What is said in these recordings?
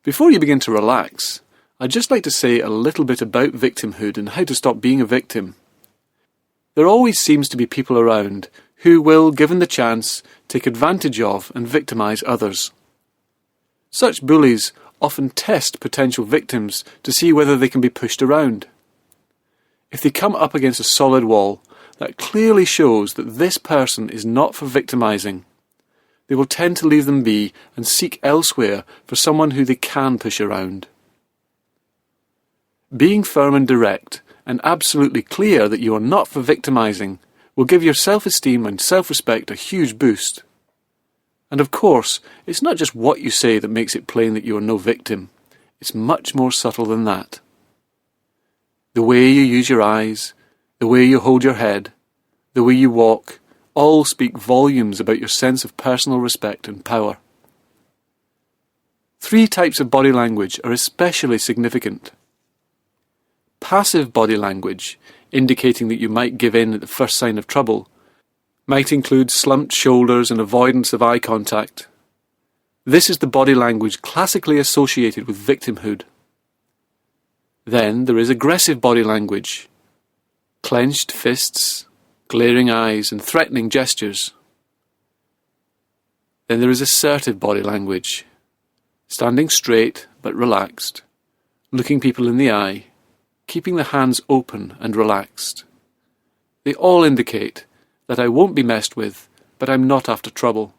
Before you begin to relax, I'd just like to say a little bit about victimhood and how to stop being a victim. There always seems to be people around who will, given the chance, take advantage of and victimise others. Such bullies often test potential victims to see whether they can be pushed around. If they come up against a solid wall, that clearly shows that this person is not for victimising. They will tend to leave them be and seek elsewhere for someone who they can push around. Being firm and direct, and absolutely clear that you are not for victimising, will give your self-esteem and self-respect a huge boost. And of course, it's not just what you say that makes it plain that you are no victim. It's much more subtle than that. The way you use your eyes, the way you hold your head, the way you walk, all speak volumes about your sense of personal respect and power. 3 types of body language are especially significant. Passive body language, indicating that you might give in at the first sign of trouble, might include slumped shoulders and avoidance of eye contact. This is the body language classically associated with victimhood. Then there is aggressive body language, clenched fists, glaring eyes and threatening gestures. Then there is assertive body language, standing straight but relaxed, looking people in the eye, keeping the hands open and relaxed. They all indicate that I won't be messed with, but I'm not after trouble.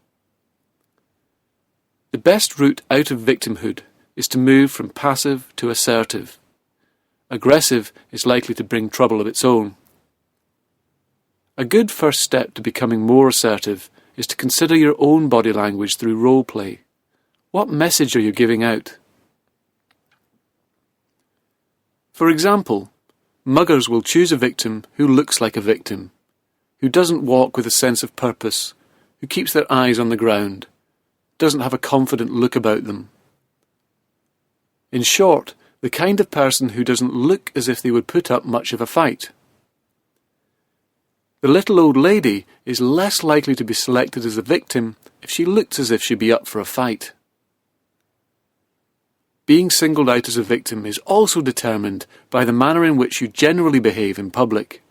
The best route out of victimhood is to move from passive to assertive. Aggressive is likely to bring trouble of its own. A good first step to becoming more assertive is to consider your own body language through role play. What message are you giving out? For example, muggers will choose a victim who looks like a victim, who doesn't walk with a sense of purpose, who keeps their eyes on the ground, doesn't have a confident look about them. In short, the kind of person who doesn't look as if they would put up much of a fight. The little old lady is less likely to be selected as a victim if she looks as if she'd be up for a fight. Being singled out as a victim is also determined by the manner in which you generally behave in public.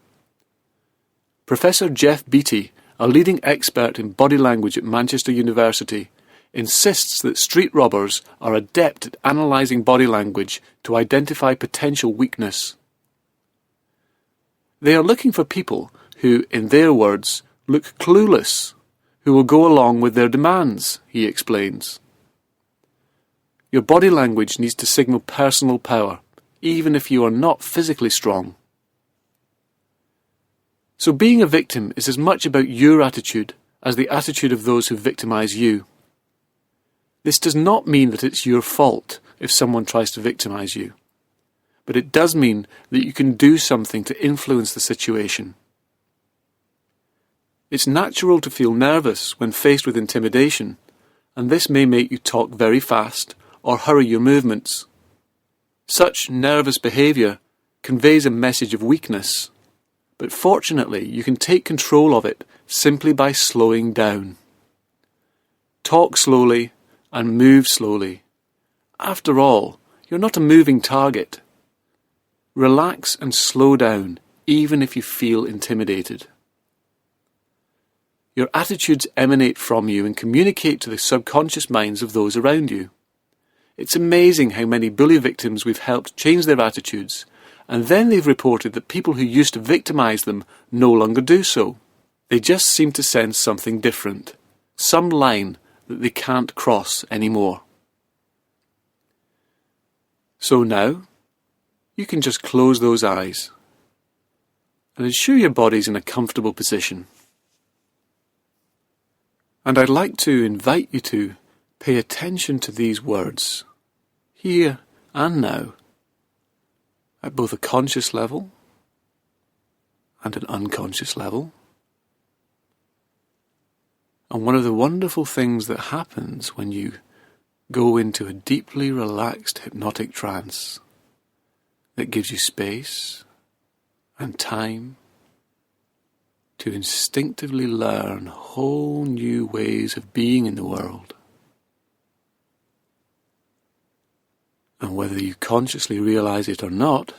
Professor Jeff Beattie, a leading expert in body language at Manchester University, insists that street robbers are adept at analysing body language to identify potential weakness. They are looking for people who, in their words, look clueless, who will go along with their demands, he explains. Your body language needs to signal personal power, even if you are not physically strong. So being a victim is as much about your attitude as the attitude of those who victimise you. This does not mean that it's your fault if someone tries to victimise you, but it does mean that you can do something to influence the situation. It's natural to feel nervous when faced with intimidation, and this may make you talk very fast or hurry your movements. Such nervous behaviour conveys a message of weakness, but fortunately you can take control of it simply by slowing down. Talk slowly and move slowly. After all, you're not a moving target. Relax and slow down, even if you feel intimidated. Your attitudes emanate from you and communicate to the subconscious minds of those around you. It's amazing how many bully victims we've helped change their attitudes, and then they've reported that people who used to victimise them no longer do so. They just seem to sense something different, some line that they can't cross anymore. So now, you can just close those eyes and ensure your body's in a comfortable position. And I'd like to invite you to pay attention to these words, here and now, at both a conscious level and an unconscious level. And one of the wonderful things that happens when you go into a deeply relaxed hypnotic trance that gives you space and time to instinctively learn whole new ways of being in the world. And whether you consciously realize it or not,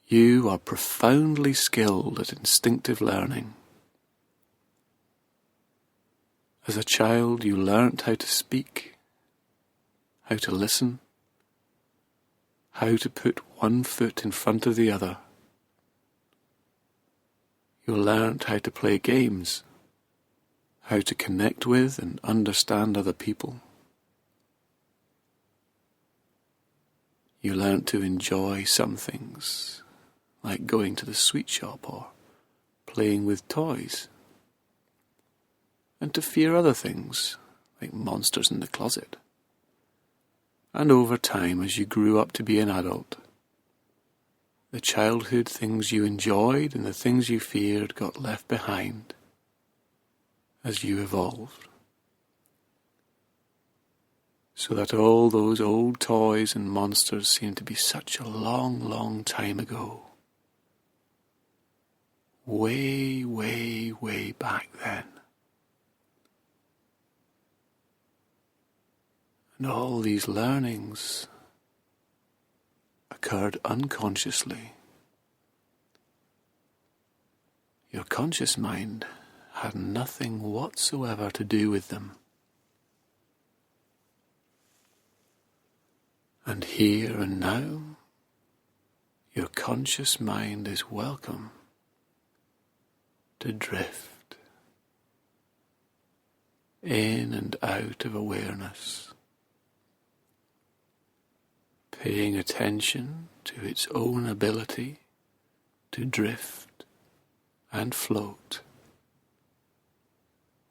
you are profoundly skilled at instinctive learning. As a child, you learnt how to speak, how to listen, how to put one foot in front of the other. You learnt how to play games, how to connect with and understand other people. You learnt to enjoy some things, like going to the sweet shop or playing with toys, and to fear other things, like monsters in the closet. And over time, as you grew up to be an adult, the childhood things you enjoyed and the things you feared got left behind as you evolved. So that all those old toys and monsters seem to be such a long, long time ago. Way, way, way back then. And all these learnings occurred unconsciously. Your conscious mind had nothing whatsoever to do with them. And here and now, your conscious mind is welcome to drift in and out of awareness, paying attention to its own ability to drift and float,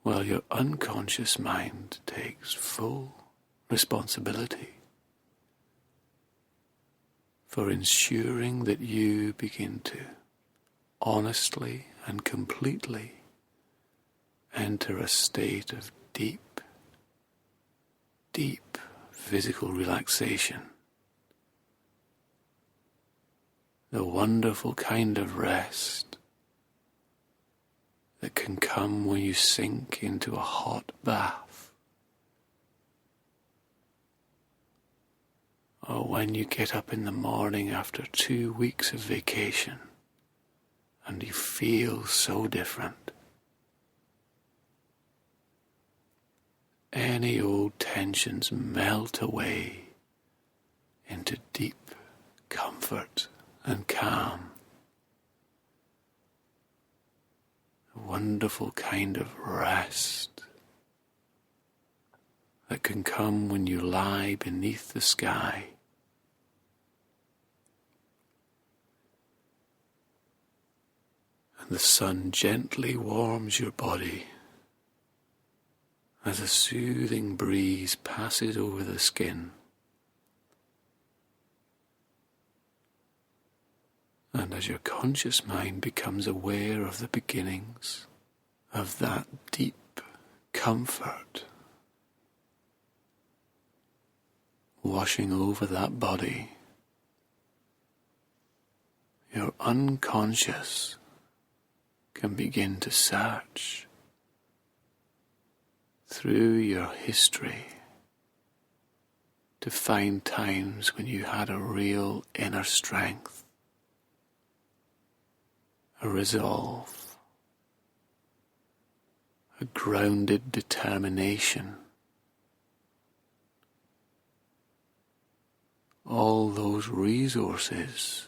while your unconscious mind takes full responsibility for ensuring that you begin to honestly and completely enter a state of deep, deep physical relaxation. The wonderful kind of rest that can come when you sink into a hot bath, or when you get up in the morning after 2 weeks of vacation and you feel so different. Any old tensions melt away into deep comfort and calm. A wonderful kind of rest that can come when you lie beneath the sky, and the sun gently warms your body as a soothing breeze passes over the skin. And as your conscious mind becomes aware of the beginnings of that deep comfort washing over that body, your unconscious can begin to search through your history to find times when you had a real inner strength, a resolve, a grounded determination. All those resources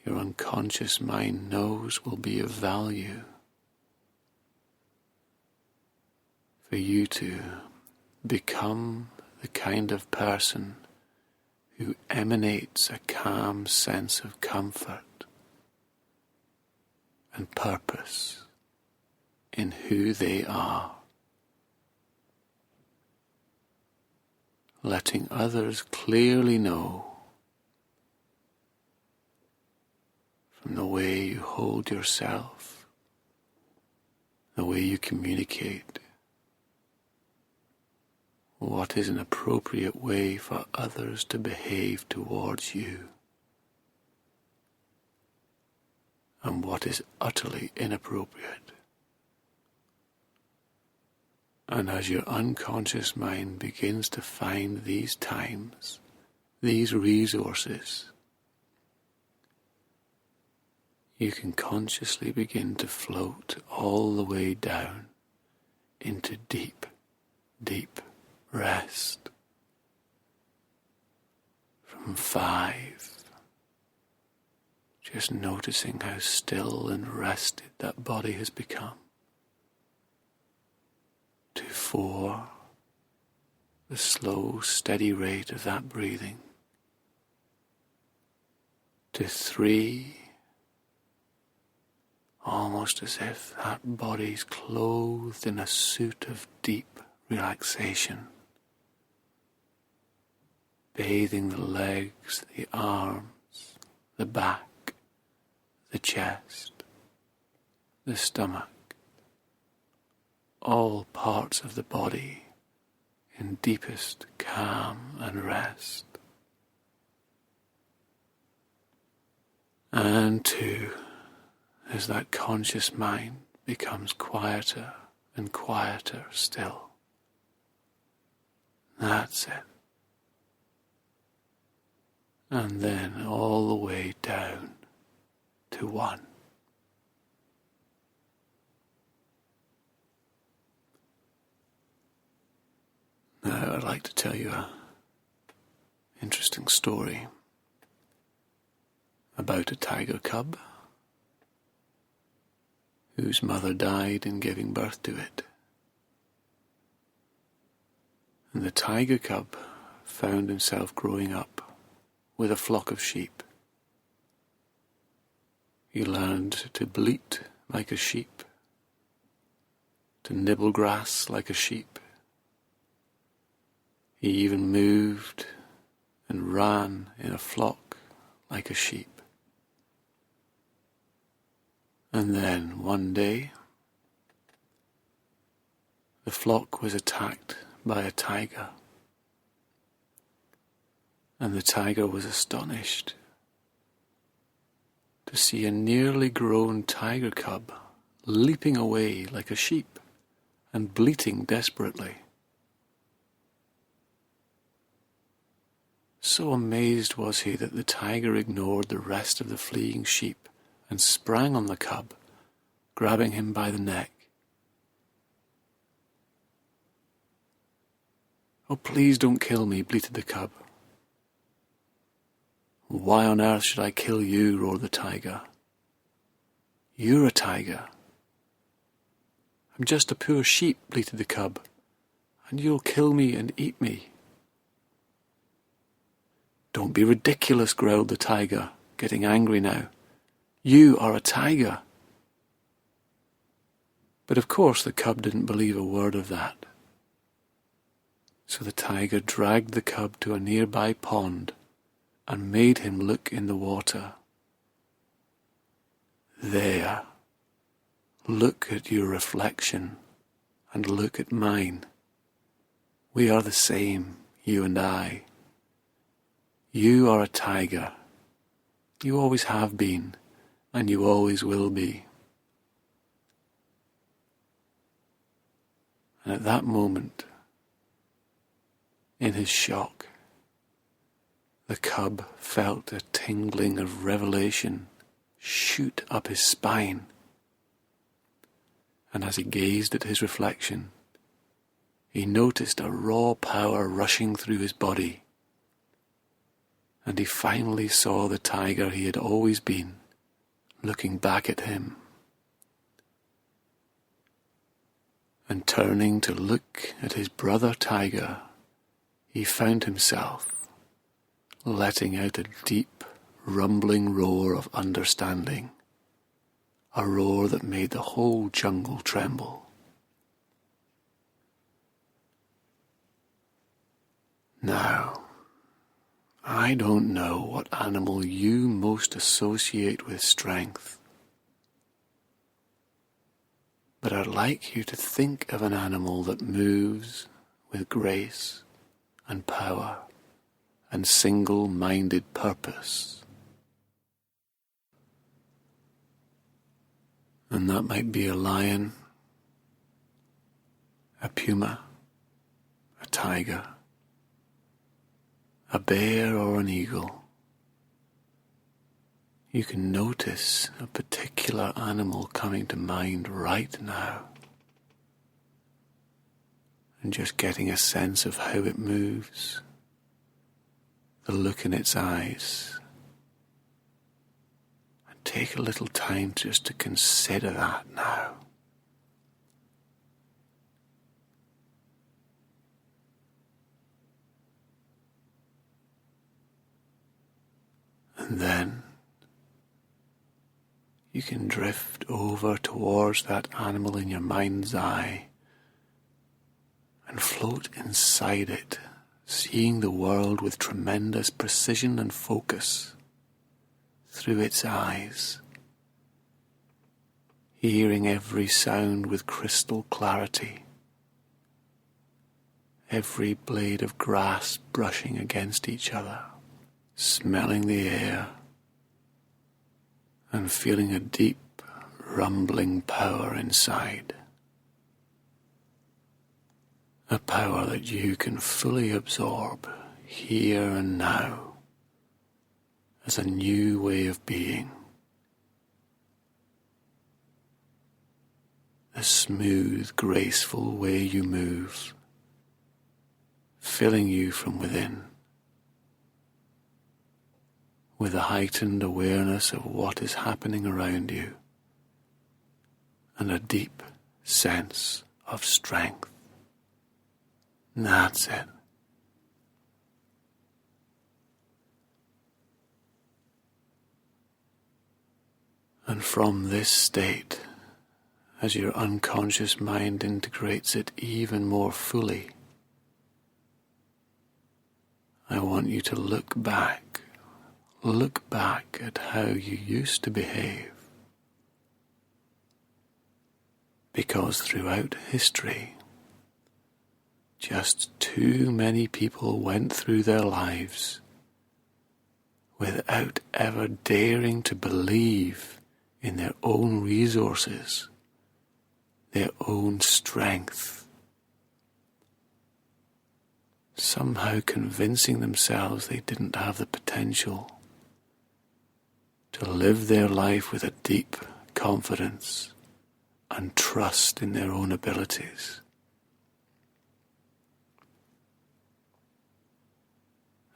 your unconscious mind knows will be of value for you to become the kind of person who emanates a calm sense of comfort and purpose in who they are, letting others clearly know from the way you hold yourself, the way you communicate, what is an appropriate way for others to behave towards you, and what is utterly inappropriate. And as your unconscious mind begins to find these times these resources, you can consciously begin to float all the way down into deep, deep rest. From 5, just noticing how still and rested that body has become. To 4, the slow, steady rate of that breathing. To 3, almost as if that body's clothed in a suit of deep relaxation, bathing the legs, the arms, the back, the chest, the stomach, all parts of the body in deepest calm and rest. And 2, as that conscious mind becomes quieter and quieter still. That's it. And then all the way down to 1. Now I'd like to tell you an interesting story about a tiger cub whose mother died in giving birth to it. And the tiger cub found himself growing up with a flock of sheep. He learned to bleat like a sheep, to nibble grass like a sheep. He even moved and ran in a flock like a sheep. And then one day, the flock was attacked by a tiger. And the tiger was astonished to see a nearly grown tiger cub leaping away like a sheep and bleating desperately. So amazed was he that the tiger ignored the rest of the fleeing sheep and sprang on the cub, grabbing him by the neck. "Oh, please don't kill me," bleated the cub. "Why on earth should I kill you?" roared the tiger. "You're a tiger." "I'm just a poor sheep," bleated the cub, "and you'll kill me and eat me." "Don't be ridiculous," growled the tiger, getting angry now. "You are a tiger." But of course the cub didn't believe a word of that. So the tiger dragged the cub to a nearby pond and made him look in the water. "There, look at your reflection and look at mine. We are the same, you and I. You are a tiger. You always have been, and you always will be." And at that moment, in his shock, the cub felt a tingling of revelation shoot up his spine. And as he gazed at his reflection, he noticed a raw power rushing through his body. And he finally saw the tiger he had always been, looking back at him. And turning to look at his brother tiger, he found himself letting out a deep, rumbling roar of understanding, a roar that made the whole jungle tremble. Now, I don't know what animal you most associate with strength, but I'd like you to think of an animal that moves with grace and power and single-minded purpose. And that might be a lion, a puma, a tiger, a bear or an eagle. You can notice a particular animal coming to mind right now, and just getting a sense of how it moves, the look in its eyes. And take a little time just to consider that now. And then you can drift over towards that animal in your mind's eye and float inside it, seeing the world with tremendous precision and focus through its eyes, hearing every sound with crystal clarity, every blade of grass brushing against each other, smelling the air and feeling a deep, rumbling power inside. A power that you can fully absorb here and now as a new way of being. The smooth, graceful way you move, filling you from within with a heightened awareness of what is happening around you and a deep sense of strength. That's it. And from this state, as your unconscious mind integrates it even more fully, I want you to look back at how you used to behave. Because throughout history, just too many people went through their lives without ever daring to believe in their own resources, their own strength, somehow convincing themselves they didn't have the potential to live their life with a deep confidence and trust in their own abilities.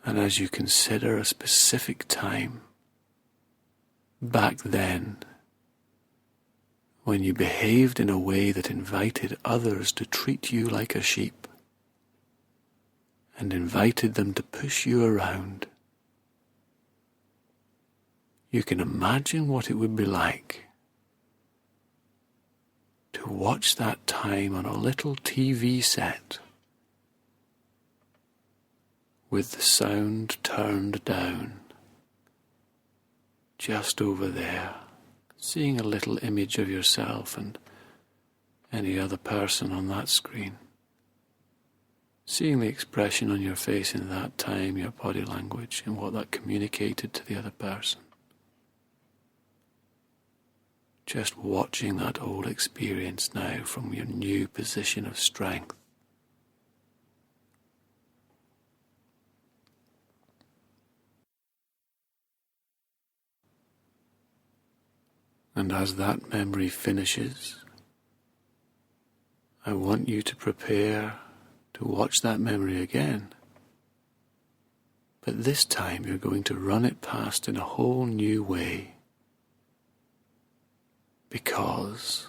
And as you consider a specific time back then, when you behaved in a way that invited others to treat you like a sheep and invited them to push you around, you can imagine what it would be like to watch that time on a little TV set with the sound turned down, just over there, seeing a little image of yourself and any other person on that screen, seeing the expression on your face in that time, your body language, and what that communicated to the other person. Just watching that old experience now from your new position of strength. And as that memory finishes, I want you to prepare to watch that memory again. But this time you're going to run it past in a whole new way. Because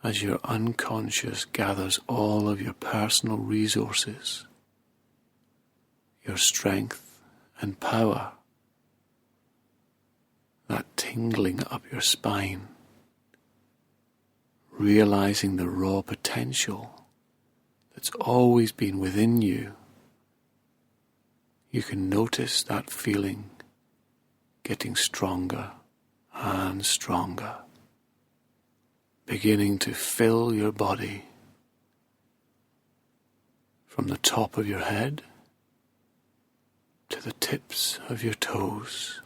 as your unconscious gathers all of your personal resources, your strength and power, that tingling up your spine, realizing the raw potential that's always been within you, you can notice that feeling getting stronger and stronger, beginning to fill your body from the top of your head to the tips of your toes.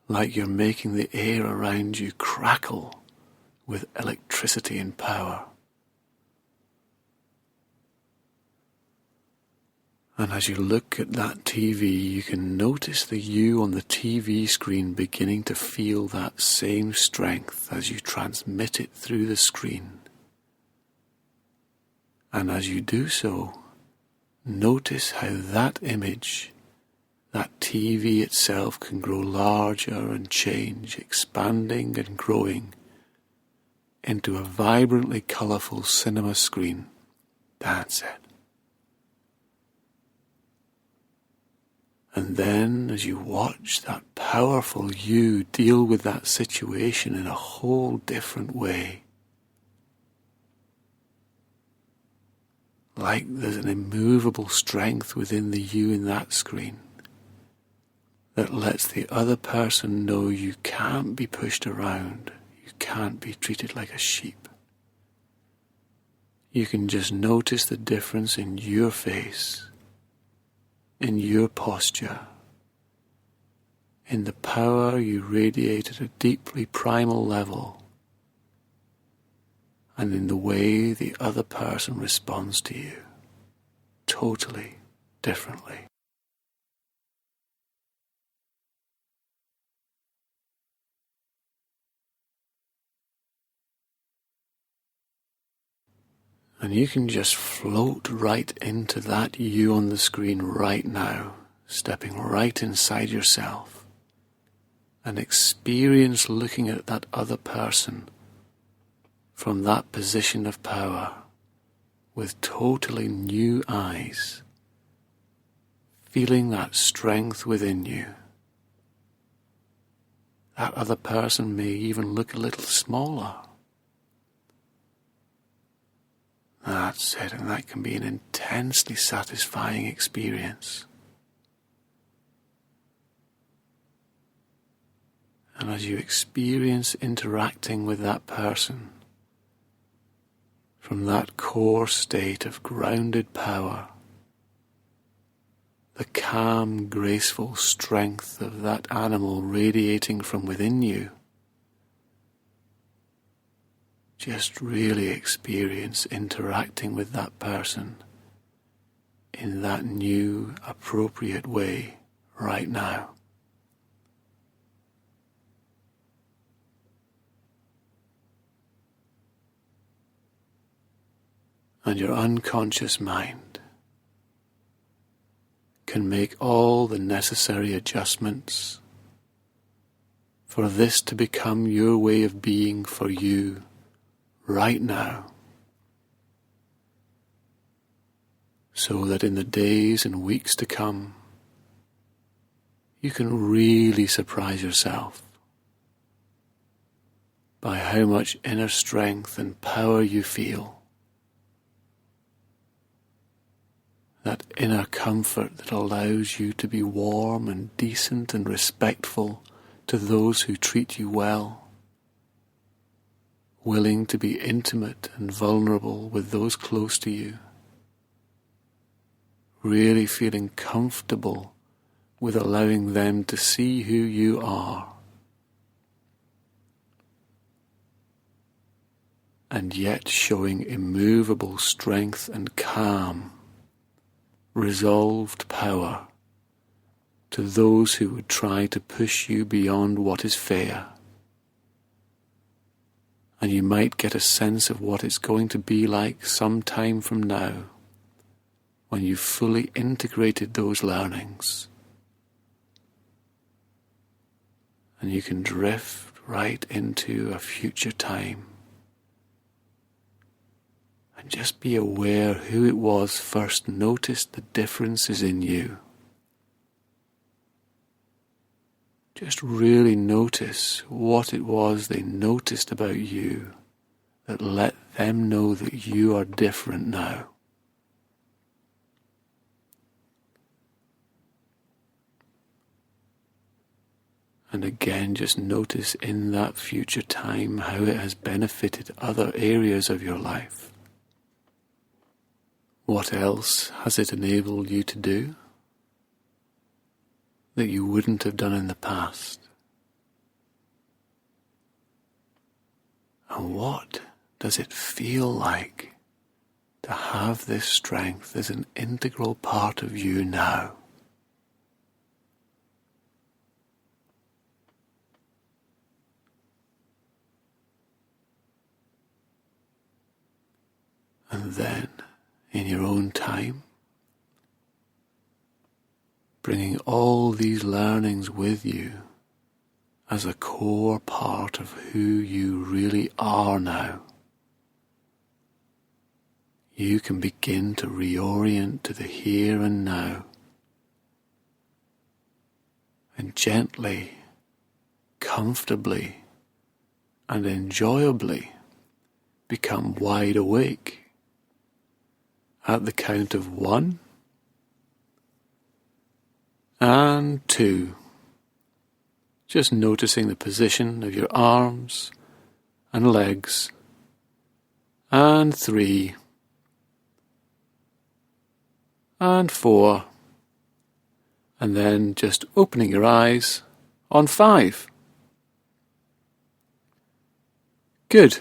Like you're making the air around you crackle with electricity and power. And as you look at that TV, you can notice the you on the TV screen beginning to feel that same strength as you transmit it through the screen. And as you do so, notice how that image, that TV itself, can grow larger and change, expanding and growing into a vibrantly colourful cinema screen. That's it. And then, as you watch that powerful you deal with that situation in a whole different way, like there's an immovable strength within the you in that screen that lets the other person know you can't be pushed around, you can't be treated like a sheep. You can just notice the difference in your face, in your posture, in the power you radiate at a deeply primal level, and in the way the other person responds to you, totally differently. And you can just float right into that you on the screen right now, stepping right inside yourself, and experience looking at that other person from that position of power with totally new eyes, feeling that strength within you. That other person may even look a little smaller. That's it, and that can be an intensely satisfying experience. And as you experience interacting with that person from that core state of grounded power, the calm, graceful strength of that animal radiating from within you, just really experience interacting with that person in that new, appropriate way right now. And your unconscious mind can make all the necessary adjustments for this to become your way of being for you right now, so that in the days and weeks to come, you can really surprise yourself by how much inner strength and power you feel, that inner comfort that allows you to be warm and decent and respectful to those who treat you well, willing to be intimate and vulnerable with those close to you, really feeling comfortable with allowing them to see who you are, and yet showing immovable strength and calm, resolved power to those who would try to push you beyond what is fair. And you might get a sense of what it's going to be like some time from now, when you've fully integrated those learnings. And you can drift right into a future time and just be aware who it was first noticed the differences in you. Just really notice what it was they noticed about you that let them know that you are different now. And again, just notice in that future time how it has benefited other areas of your life. What else has it enabled you to do that you wouldn't have done in the past? And what does it feel like to have this strength as an integral part of you now. And then, in your own time, bringing all these learnings with you as a core part of who you really are now. You can begin to reorient to the here and now, and gently, comfortably, and enjoyably become wide awake at the count of 1 and 2. Just noticing the position of your arms and legs, and 3 and 4, and then just opening your eyes on 5. Good.